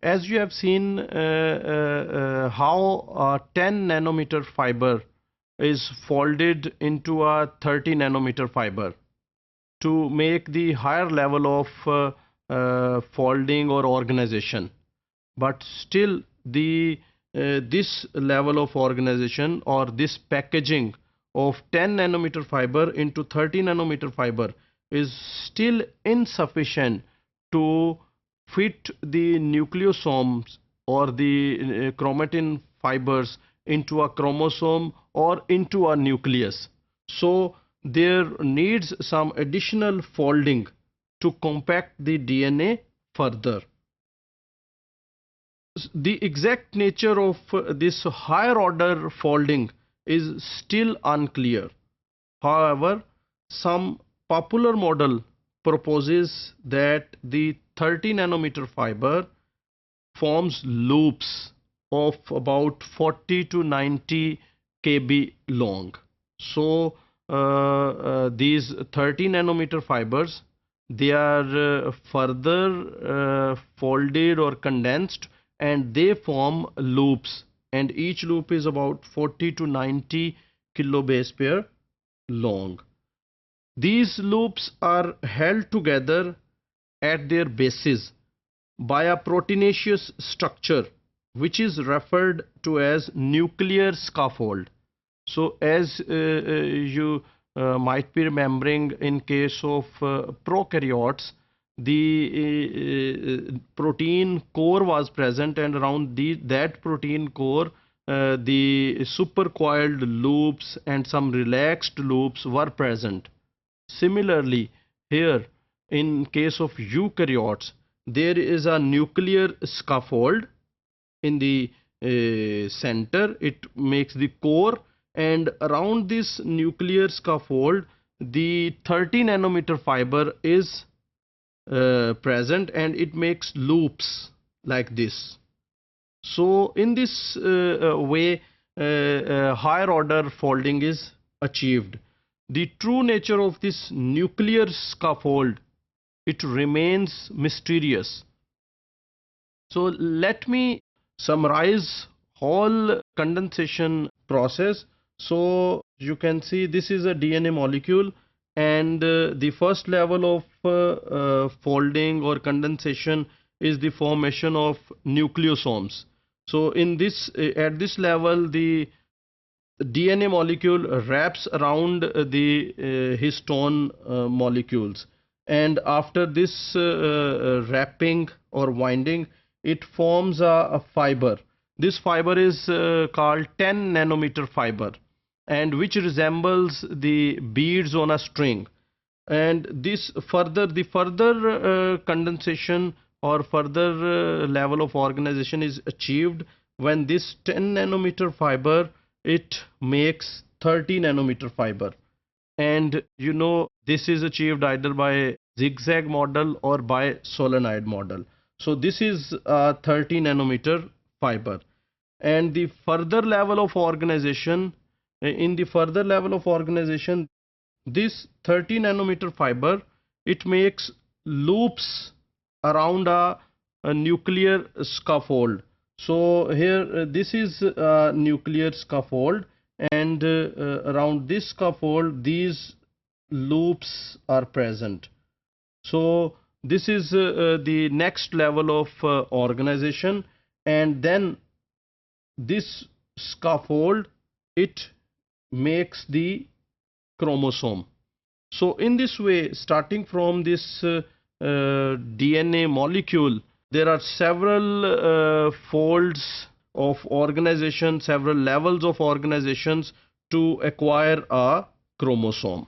as you have seen how a 10 nanometer fiber is folded into a 30 nanometer fiber to make the higher level of folding or organization. But still the this level of organization or this packaging of 10 nanometer fiber into 30 nanometer fiber is still insufficient to fit the nucleosomes or the chromatin fibers into a chromosome or into a nucleus. So there needs some additional folding to compact the DNA further. The exact nature of this higher order folding is still unclear. However, some popular model proposes that the 30 nanometer fiber forms loops of about 40 to 90 kb long. So these 30 nanometer fibers, they are further folded or condensed, and they form loops, and each loop is about 40 to 90 kilobase pair long. These loops are held together at their bases by a proteinaceous structure which is referred to as nuclear scaffold. So as you might be remembering, in case of prokaryotes, the protein core was present, and around that protein core the supercoiled loops and some relaxed loops were present. Similarly, here in case of eukaryotes, there is a nuclear scaffold in the center. It makes the core, and around this nuclear scaffold the 30 nanometer fiber is present, and it makes loops like this. So in this way higher order folding is achieved. The true nature of this nuclear scaffold, it remains mysterious. So let me summarize whole condensation process. So you can see this is a DNA molecule, and the first level of folding or condensation is the formation of nucleosomes. So in this at this level, the DNA molecule wraps around the histone molecules, and after this wrapping or winding, it forms a fiber. This fiber is called 10 nanometer fiber, and which resembles the beads on a string. And this the further condensation or further level of organization is achieved when this 10 nanometer fiber, it makes 30 nanometer fiber. And you know, this is achieved either by zigzag model or by solenoid model. So this is a 30 nanometer fiber. And the further level of organization, in the further level of organization, this 30 nanometer fiber, it makes loops around a nuclear scaffold. So here this is a nuclear scaffold, and around this scaffold these loops are present. So this is the next level of organization, and then this scaffold, it makes the chromosome. So in this way, starting from this DNA molecule, there are several folds of organization, several levels of organizations to acquire a chromosome.